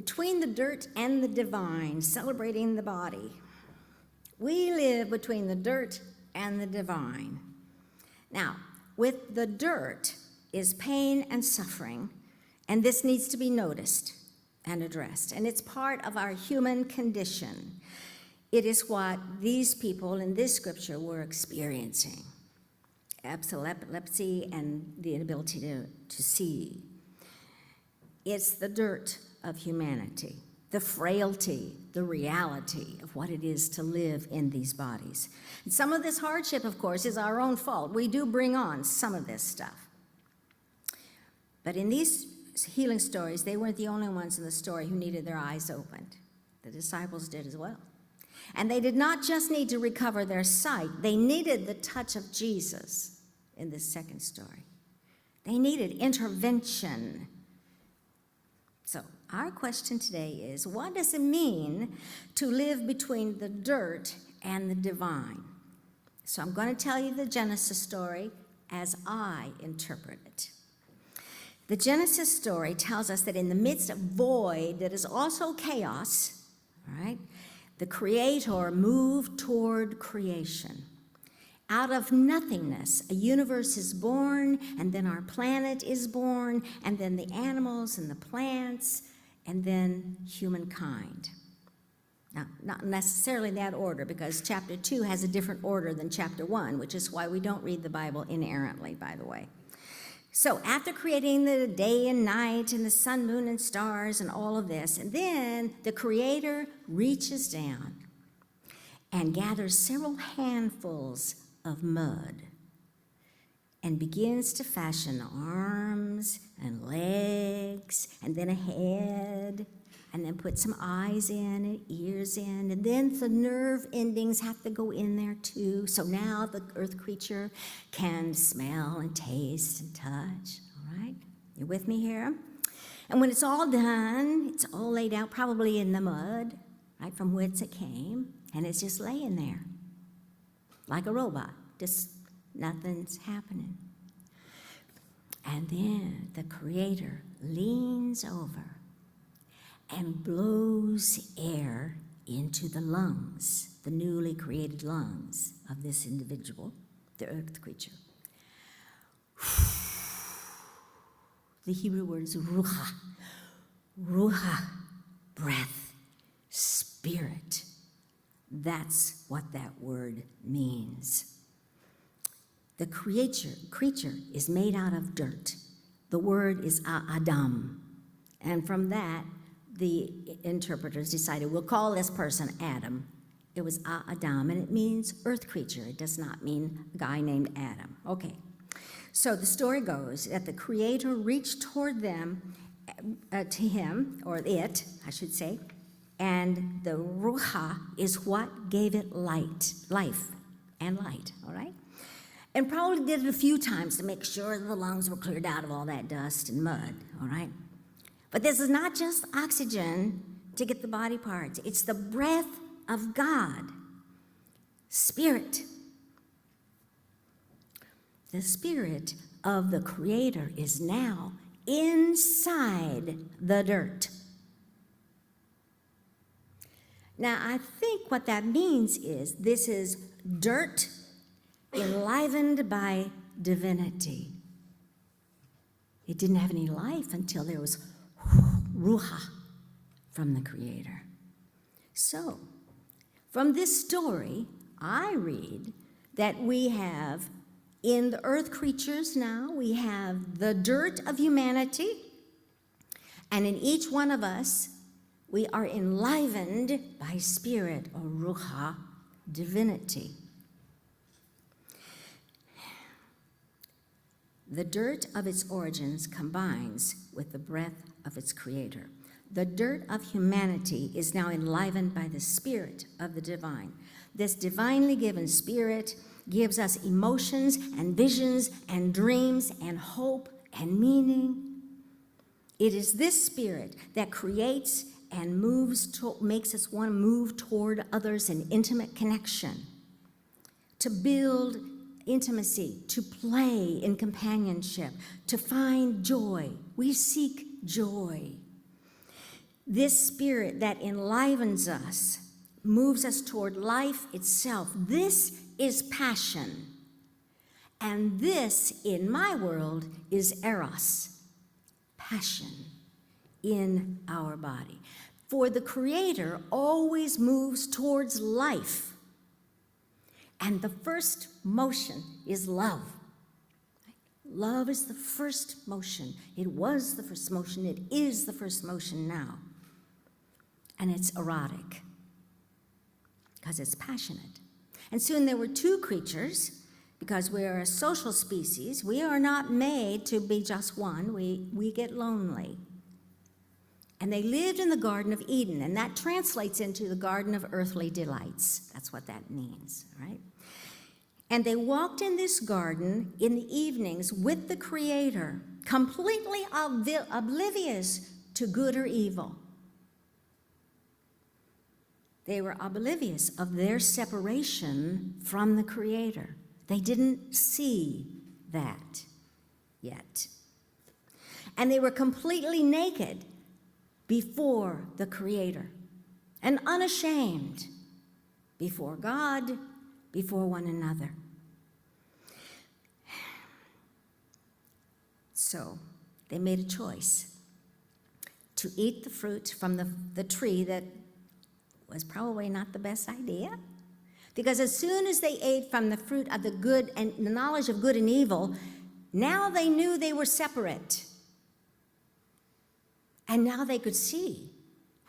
between the dirt and the divine, celebrating the body. We live between the dirt and the divine. Now, with the dirt is pain and suffering, and this needs to be noticed and addressed, and it's part of our human condition. It is what these people in this scripture were experiencing. Epilepsy and the inability to see. It's the dirt of humanity, the frailty, the reality of what it is to live in these bodies. And some of this hardship, of course, is our own fault. We do bring on some of this stuff. But in these healing stories, they weren't the only ones in the story who needed their eyes opened. The disciples did as well. And they did not just need to recover their sight, they needed the touch of Jesus in this second story. They needed intervention. So our question today is, what does it mean to live between the dirt and the divine? So I'm going to tell you the Genesis story as I interpret it. The Genesis story tells us that in the midst of void that is also chaos, all right, the Creator moved toward creation. Out of nothingness, a universe is born, and then our planet is born, and then the animals and the plants, and then humankind. Now, not necessarily in that order, because chapter 2 has a different order than chapter 1, which is why we don't read the Bible inerrantly, by the way. So after creating the day and night and the sun, moon, and stars and all of this, and then the Creator reaches down and gathers several handfuls of mud and begins to fashion arms and legs and then a head and then put some eyes in and ears in, and then the nerve endings have to go in there too. So now the earth creature can smell and taste and touch, all right? You with me here? And when it's all done, it's all laid out probably in the mud, right, from whence it came, and it's just laying there like a robot, just nothing's happening. And then the Creator leans over and blows air into the lungs, the newly created lungs of this individual, the earth creature. The Hebrew word is ruha. Ruha, breath, spirit. That's what that word means. The creature is made out of dirt. The word is Adam. And from that, the interpreters decided, we'll call this person Adam. It was Adam, and it means earth creature. It does not mean a guy named Adam. Okay. So the story goes that the Creator reached toward them, to him, or it, I should say, and the Ruha is what gave it life and light, all right? And probably did it a few times to make sure the lungs were cleared out of all that dust and mud, all right? But this is not just oxygen to get the body parts. It's the breath of God, Spirit. The Spirit of the Creator is now inside the dirt. Now, I think what that means is this is dirt enlivened by divinity. It didn't have any life until there was Ruha from the Creator. So, from this story, I read that we have, in the earth creatures now, we have the dirt of humanity, and in each one of us, we are enlivened by spirit, or Ruha, divinity. The dirt of its origins combines with the breath of its Creator. The dirt of humanity is now enlivened by the Spirit of the divine. This divinely given Spirit gives us emotions and visions and dreams and hope and meaning. It is this Spirit that creates and makes us want to move toward others in intimate connection, to build intimacy, to play in companionship, to find joy. We seek joy. This spirit that enlivens us, moves us toward life itself. This is passion. And this, in my world, is eros, passion in our body. For the Creator always moves towards life. And the first motion is love. Love is the first motion. It was the first motion. It is the first motion now. And it's erotic because it's passionate. And soon there were two creatures. Because we are a social species, we are not made to be just one. We get lonely. And they lived in the Garden of Eden, and that translates into the Garden of Earthly Delights. That's what that means, right? And they walked in this garden in the evenings with the Creator, completely oblivious to good or evil. They were oblivious of their separation from the Creator. They didn't see that yet. And they were completely naked before the Creator and unashamed before God, before one another. So they made a choice to eat the fruit from the tree that was probably not the best idea. Because as soon as they ate from the fruit of the good and the knowledge of good and evil, now they knew they were separate. And now they could see,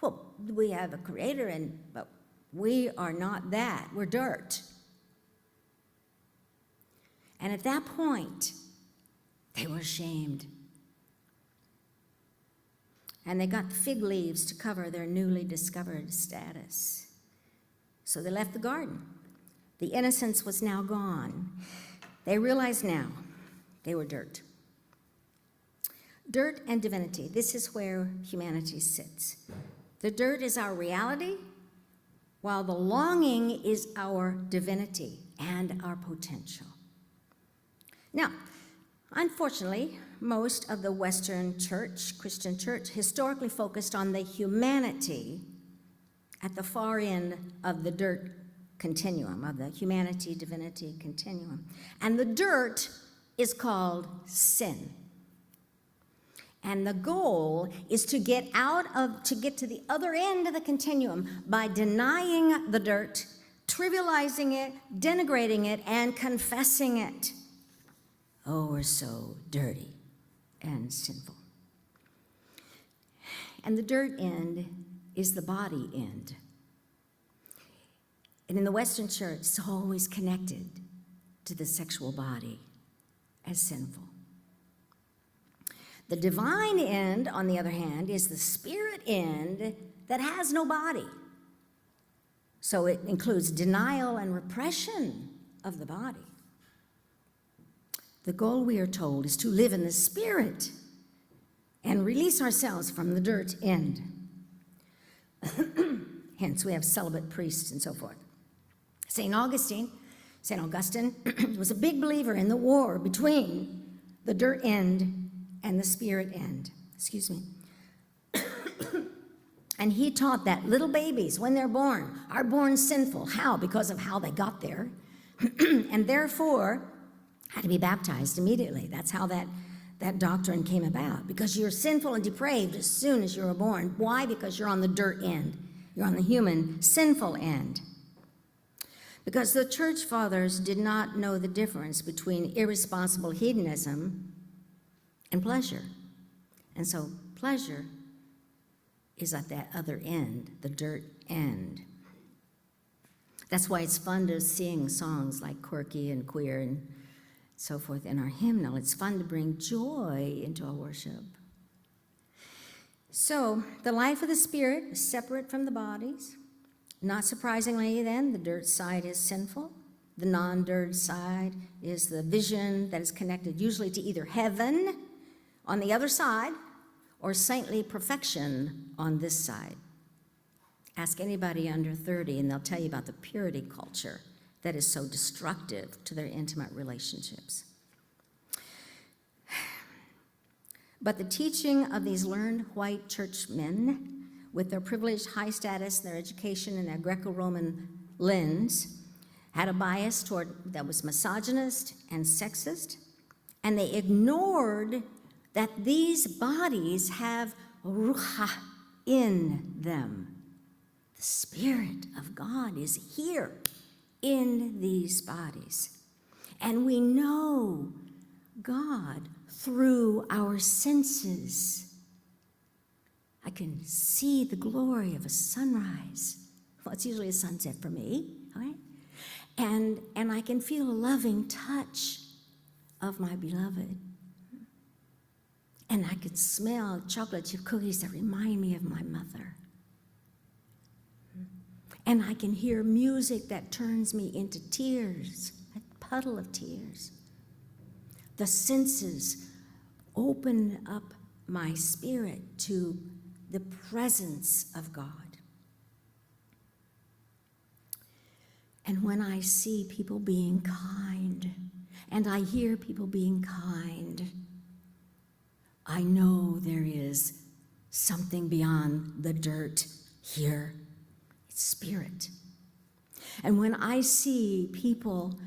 well, we have a Creator, but we are not that. We're dirt. And at that point, they were ashamed. And they got the fig leaves to cover their newly discovered status. So they left the garden. The innocence was now gone. They realized now they were dirt. Dirt and divinity, this is where humanity sits. The dirt is our reality, while the longing is our divinity and our potential. Now, unfortunately, most of the Western church, Christian church, historically focused on the humanity at the far end of the dirt continuum, of the humanity-divinity continuum. And the dirt is called sin. And the goal is to get to the other end of the continuum by denying the dirt, trivializing it, denigrating it, and confessing it. Oh, we're so dirty and sinful. And the dirt end is the body end. And in the Western church, it's always connected to the sexual body as sinful. The divine end, on the other hand, is the spirit end that has no body. So it includes denial and repression of the body. The goal, we are told, is to live in the spirit and release ourselves from the dirt end. Hence, we have celibate priests and so forth. St. Augustine was a big believer in the war between the dirt end and the spirit end. Excuse me. And he taught that little babies, when they're born, are born sinful. How? Because of how they got there. And therefore, had to be baptized immediately. That's how that doctrine came about. Because you're sinful and depraved as soon as you were born. Why? Because you're on the dirt end. You're on the human sinful end. Because the church fathers did not know the difference between irresponsible hedonism and pleasure. And so pleasure is at that other end, the dirt end. That's why it's fun to sing songs like Quirky and Queer and so forth in our hymnal. It's fun to bring joy into our worship. So the life of the spirit is separate from the bodies. Not surprisingly, then, the dirt side is sinful. The non-dirt side is the vision that is connected usually to either heaven on the other side or saintly perfection on this side. Ask anybody under 30 and they'll tell you about the purity culture that is so destructive to their intimate relationships. But the teaching of these learned white churchmen with their privileged high status, their education, and their Greco-Roman lens, had a bias that was misogynist and sexist, and they ignored that these bodies have ruha in them. The Spirit of God is here in these bodies. And we know God through our senses. I can see the glory of a sunrise. Well, it's usually a sunset for me, right? And I can feel a loving touch of my beloved. And I can smell chocolate chip cookies that remind me of my mother. And I can hear music that turns me into tears, a puddle of tears. The senses open up my spirit to the presence of God. And when I see people being kind, and I hear people being kind, I know there is something beyond the dirt here. It's spirit. And when I see people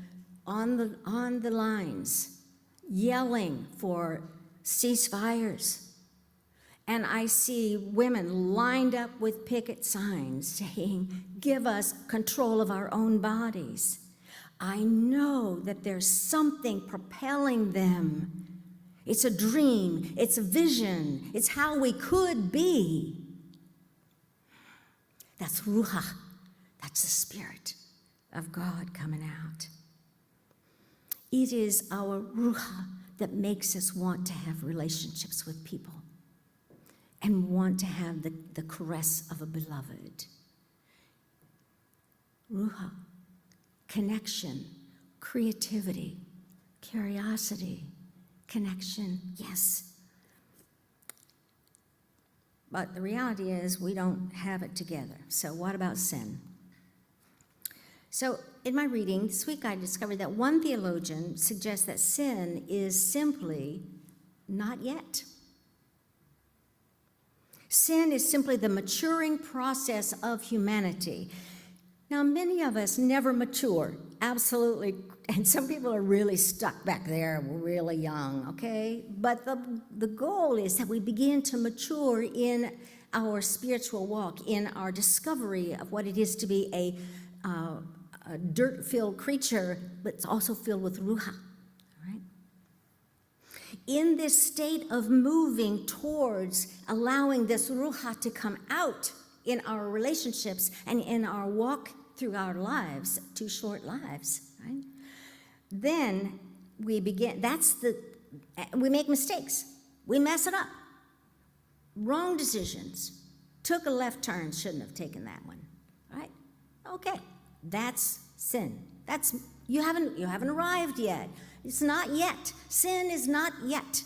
on the lines yelling for ceasefires, and I see women lined up with picket signs saying, "Give us control of our own bodies," I know that there's something propelling them. It's a dream, it's a vision, it's how we could be. That's ruha, that's the Spirit of God coming out. It is our ruha that makes us want to have relationships with people and want to have the caress of a beloved. Ruha, connection, creativity, curiosity, connection, yes. But the reality is we don't have it together. So what about sin? So in my reading this week, I discovered that one theologian suggests that sin is simply not yet. Sin is simply the maturing process of humanity. Now, many of us never mature, absolutely, and some people are really stuck back there, really young, okay? But the goal is that we begin to mature in our spiritual walk, in our discovery of what it is to be a dirt-filled creature, but it's also filled with ruha, right? In this state of moving towards allowing this ruha to come out in our relationships and in our walk through our lives, 2 short lives, right? Then we begin, we make mistakes. We mess it up. Wrong decisions. Took a left turn, shouldn't have taken that one, right? Okay, that's sin. You haven't arrived yet. It's not yet. Sin is not yet.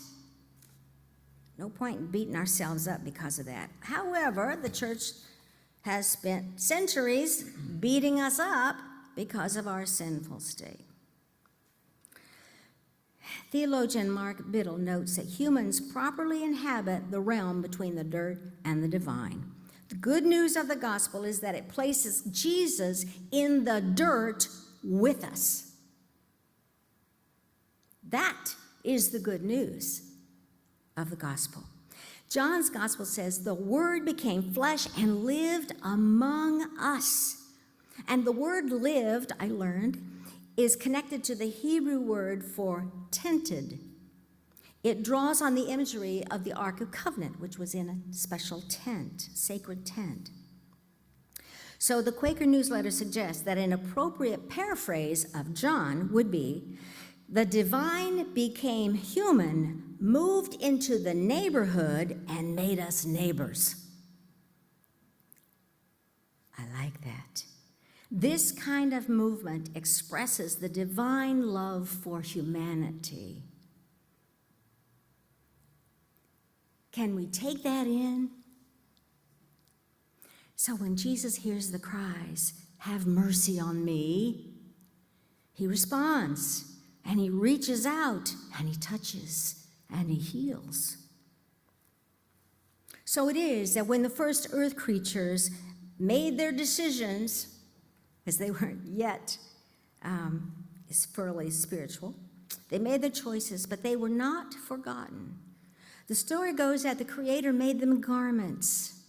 No point in beating ourselves up because of that. However, the church has spent centuries beating us up because of our sinful state. Theologian Mark Biddle notes that humans properly inhabit the realm between the dirt and the divine. The good news of the gospel is that it places Jesus in the dirt with us. That is the good news of the gospel. John's gospel says, "The Word became flesh and lived among us." And the word lived, I learned, is connected to the Hebrew word for tented. It draws on the imagery of the Ark of Covenant, which was in a special tent, sacred tent. So the Quaker newsletter suggests that an appropriate paraphrase of John would be, "The divine became human, moved into the neighborhood, and made us neighbors." I like that. This kind of movement expresses the divine love for humanity. Can we take that in? So when Jesus hears the cries, "Have mercy on me," he responds, and he reaches out, and he touches, and he heals. So it is that when the first earth creatures made their decisions, as they weren't yet fully spiritual, they made their choices, but they were not forgotten. The story goes that the Creator made them garments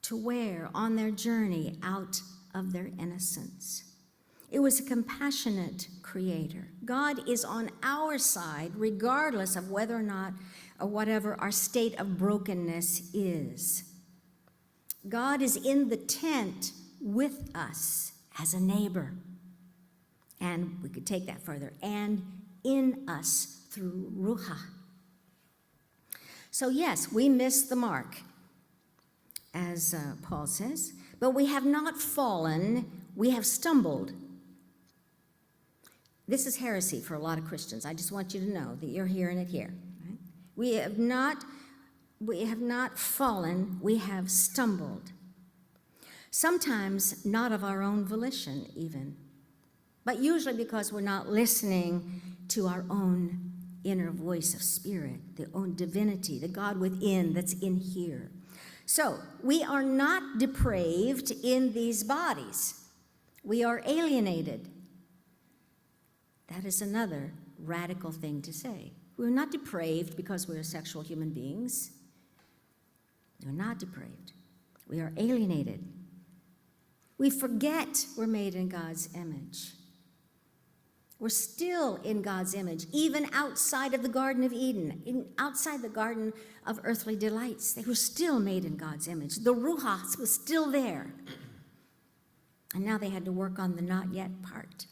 to wear on their journey out of their innocence. It was a compassionate Creator. God is on our side, regardless of whether or not or whatever our state of brokenness is. God is in the tent with us as a neighbor. And we could take that further. And in us through Ruach. So yes, we missed the mark, as Paul says, but we have not fallen, we have stumbled. This is heresy for a lot of Christians. I just want you to know that you're hearing it here. Right? We have not fallen, we have stumbled. Sometimes not of our own volition even, but usually because we're not listening to our own inner voice of spirit, the own divinity, the God within that's in here. So we are not depraved in these bodies. We are alienated. That is another radical thing to say. We're not depraved because we're sexual human beings. We're not depraved. We are alienated. We forget we're made in God's image. We're still in God's image, even outside of the Garden of Eden, outside the Garden of Earthly Delights. They were still made in God's image. The Ruach was still there. And now they had to work on the not yet part.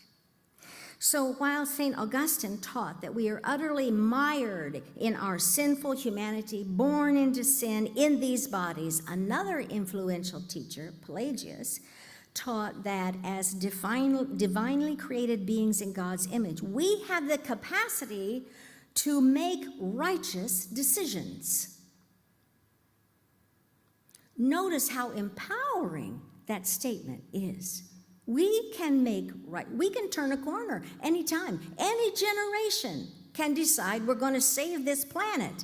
So while St. Augustine taught that we are utterly mired in our sinful humanity, born into sin in these bodies, another influential teacher, Pelagius, taught that as divinely created beings in God's image, we have the capacity to make righteous decisions. Notice how empowering that statement is. We can turn a corner anytime. Any generation can decide we're going to save this planet.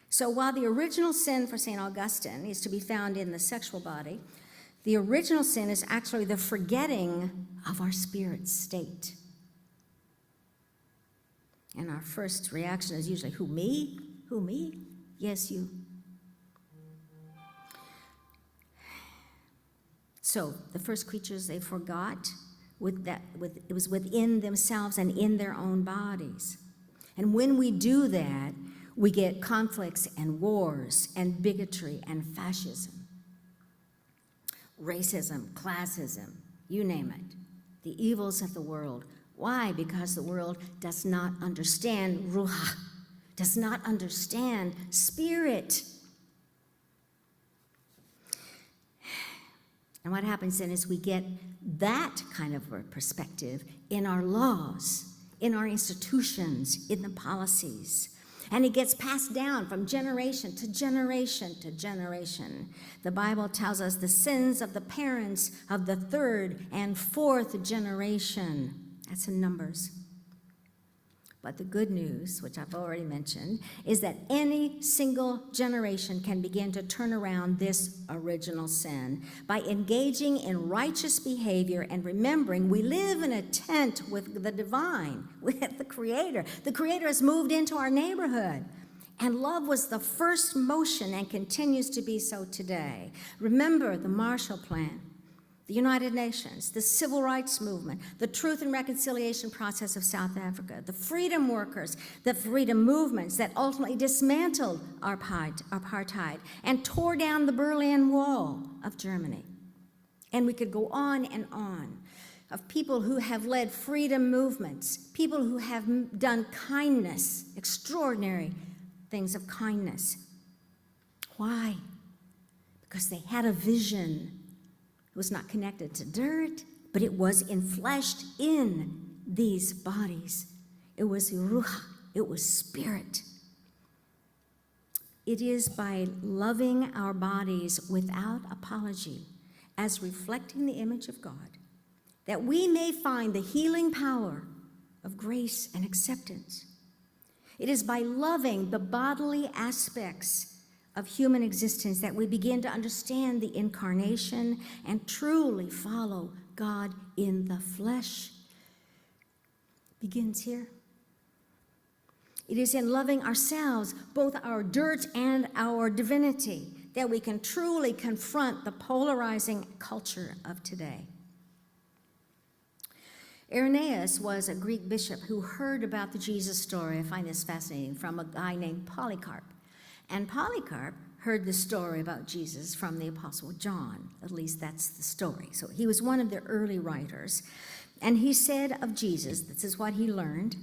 So while the original sin for St. Augustine is to be found in the sexual body, the original sin is actually the forgetting of our spirit state. And our first reaction is usually, who, me? Who, me? Yes, you. So the first creatures, they forgot it was within themselves and in their own bodies. And when we do that, we get conflicts and wars and bigotry and fascism, racism, classism, you name it, the evils of the world. Why? Because the world does not understand Ruach, does not understand spirit. And what happens then is we get that kind of a perspective in our laws, in our institutions, in the policies. And it gets passed down from generation to generation to generation. The Bible tells us the sins of the parents of the third and fourth generation. That's in Numbers. But the good news, which I've already mentioned, is that any single generation can begin to turn around this original sin by engaging in righteous behavior and remembering we live in a tent with the divine, with the Creator. The Creator has moved into our neighborhood. And love was the first motion and continues to be so today. Remember the Marshall Plan, the United Nations, the Civil Rights Movement, the Truth and Reconciliation process of South Africa, the freedom workers, the freedom movements that ultimately dismantled apartheid and tore down the Berlin Wall of Germany. And we could go on, of people who have led freedom movements, people who have done kindness, extraordinary things of kindness. Why? Because they had a vision. It was not connected to dirt, but it was enfleshed in these bodies. It was ruach, it was spirit. It is by loving our bodies without apology, as reflecting the image of God, that we may find the healing power of grace and acceptance. It is by loving the bodily aspects of human existence that we begin to understand the incarnation and truly follow God in the flesh. Begins here. It is in loving ourselves, both our dirt and our divinity, that we can truly confront the polarizing culture of today. Irenaeus was a Greek bishop who heard about the Jesus story, I find this fascinating, from a guy named Polycarp. And Polycarp heard the story about Jesus from the Apostle John. At least that's the story. So he was one of the early writers. And he said of Jesus, this is what he learned,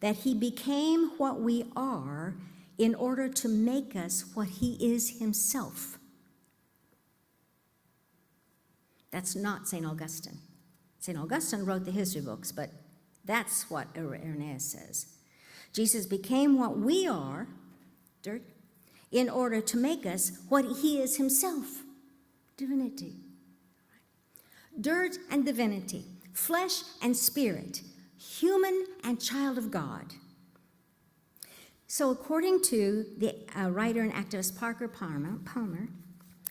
that he became what we are in order to make us what he is himself. That's not St. Augustine. St. Augustine wrote the history books, but that's what Irenaeus says. Jesus became what we are, dirt, in order to make us what he is himself, divinity. Dirt and divinity, flesh and spirit, human and child of God. So according to the writer and activist Parker Palmer,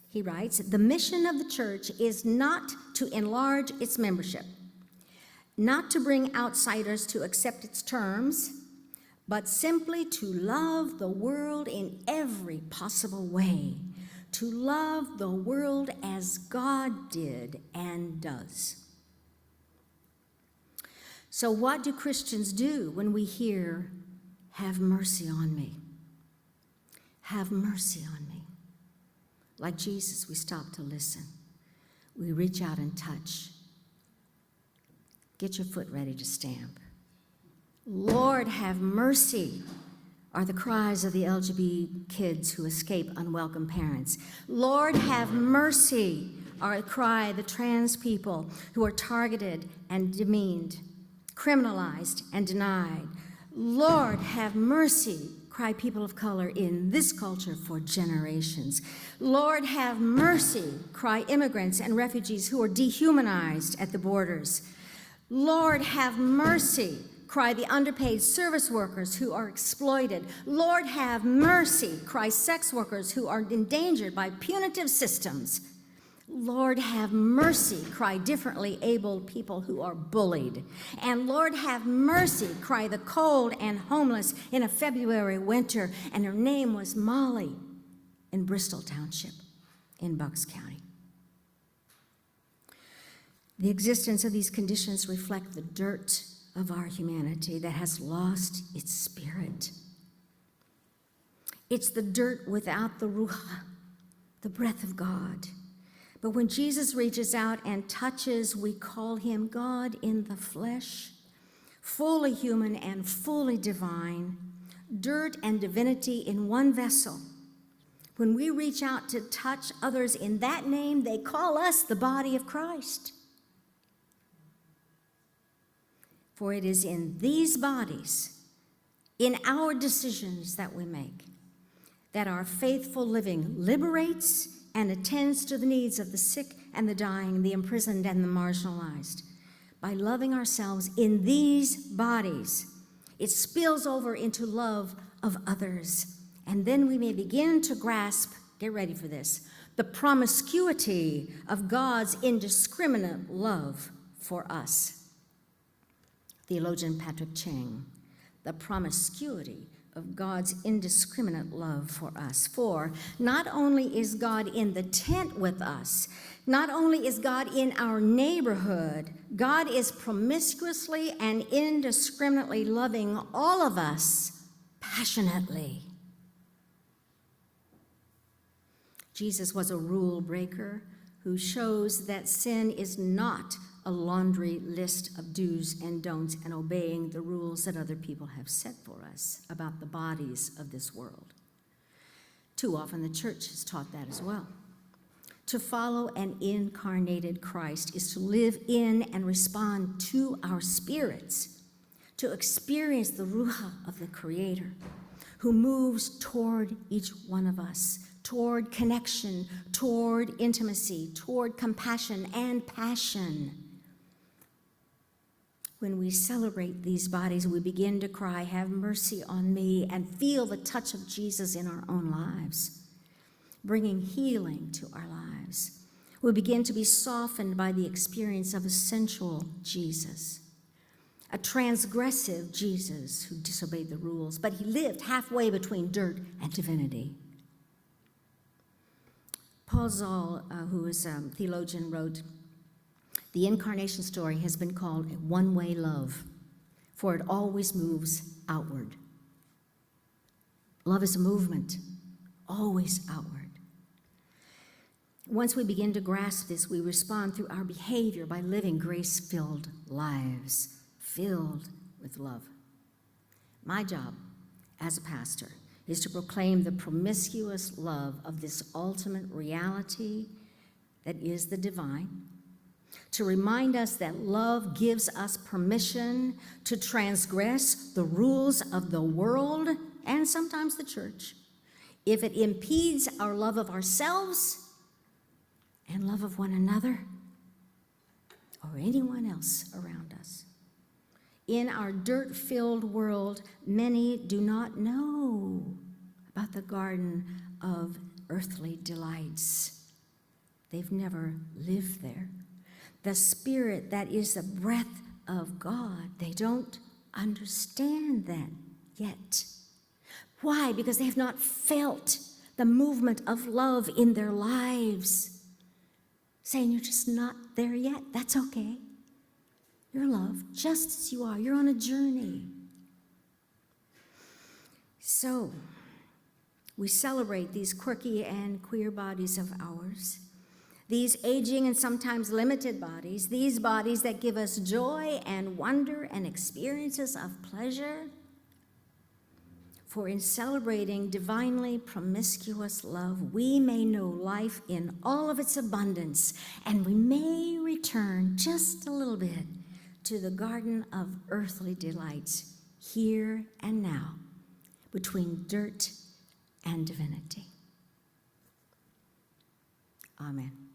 he writes, the mission of the church is not to enlarge its membership, not to bring outsiders to accept its terms, but simply to love the world in every possible way, to love the world as God did and does. So what do Christians do when we hear, have mercy on me? Have mercy on me. Like Jesus, we stop to listen. We reach out and touch. Get your foot ready to stamp. Lord, have mercy, are the cries of the LGBT kids who escape unwelcome parents. Lord, have mercy, are a cry of the trans people who are targeted and demeaned, criminalized and denied. Lord, have mercy, cry people of color in this culture for generations. Lord, have mercy, cry immigrants and refugees who are dehumanized at the borders. Lord, have mercy, cry the underpaid service workers who are exploited. Lord, have mercy, cry sex workers who are endangered by punitive systems. Lord, have mercy, cry differently abled people who are bullied. And Lord, have mercy, cry the cold and homeless in a February winter. And her name was Molly in Bristol Township in Bucks County. The existence of these conditions reflect the dirt of our humanity that has lost its spirit. It's the dirt without the ruach, the breath of God. But when Jesus reaches out and touches, we call him God in the flesh, fully human and fully divine, dirt and divinity in one vessel. When we reach out to touch others in that name, they call us the body of Christ. For it is in these bodies, in our decisions that we make, that our faithful living liberates and attends to the needs of the sick and the dying, the imprisoned and the marginalized. By loving ourselves in these bodies, it spills over into love of others. And then we may begin to grasp, get ready for this, the promiscuity of God's indiscriminate love for us. Theologian Patrick Cheng, the promiscuity of God's indiscriminate love for us. For not only is God in the tent with us, not only is God in our neighborhood, God is promiscuously and indiscriminately loving all of us passionately. Jesus was a rule breaker who shows that sin is not a laundry list of do's and don'ts and obeying the rules that other people have set for us about the bodies of this world. Too often the church has taught that as well. To follow an incarnated Christ is to live in and respond to our spirits, to experience the ruach of the Creator who moves toward each one of us, toward connection, toward intimacy, toward compassion and passion. When we celebrate these bodies, we begin to cry, "Have mercy on me," and feel the touch of Jesus in our own lives, bringing healing to our lives. We begin to be softened by the experience of a sensual Jesus, a transgressive Jesus who disobeyed the rules, but he lived halfway between dirt and divinity. Paul Zoll, who is a theologian, wrote, "The incarnation story has been called a one-way love, for it always moves outward." Love is a movement, always outward. Once we begin to grasp this, we respond through our behavior by living grace-filled lives, filled with love. My job as a pastor is to proclaim the promiscuous love of this ultimate reality that is the divine, to remind us that love gives us permission to transgress the rules of the world and sometimes the church if it impedes our love of ourselves and love of one another or anyone else around us. In our dirt-filled world, many do not know about the garden of earthly delights. They've never lived there. The Spirit that is the breath of God, they don't understand that yet. Why? Because they have not felt the movement of love in their lives. Saying, "You're just not there yet. That's okay. You're loved just as you are. You're on a journey." So, we celebrate these quirky and queer bodies of ours, these aging and sometimes limited bodies, these bodies that give us joy and wonder and experiences of pleasure. For in celebrating divinely promiscuous love, we may know life in all of its abundance, and we may return just a little bit to the garden of earthly delights here and now, between dirt and divinity. Amen.